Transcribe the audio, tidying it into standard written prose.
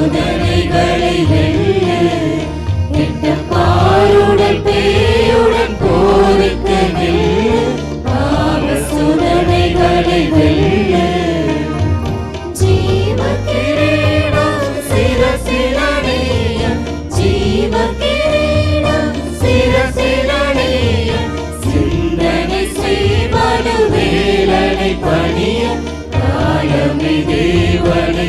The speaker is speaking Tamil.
சோதனைகளை வெல்ல எட்ட பாருடன் பேயுடன் போருக்கு நில் பாவ சோதனைகளை வெல்ல ஜீவ கிரீடம் சிரசிலணிய ஜீவ கிரீடம் சிரசிலணிய சிந்தனை செய்வது வேலனை பணிய காலமே தேவனை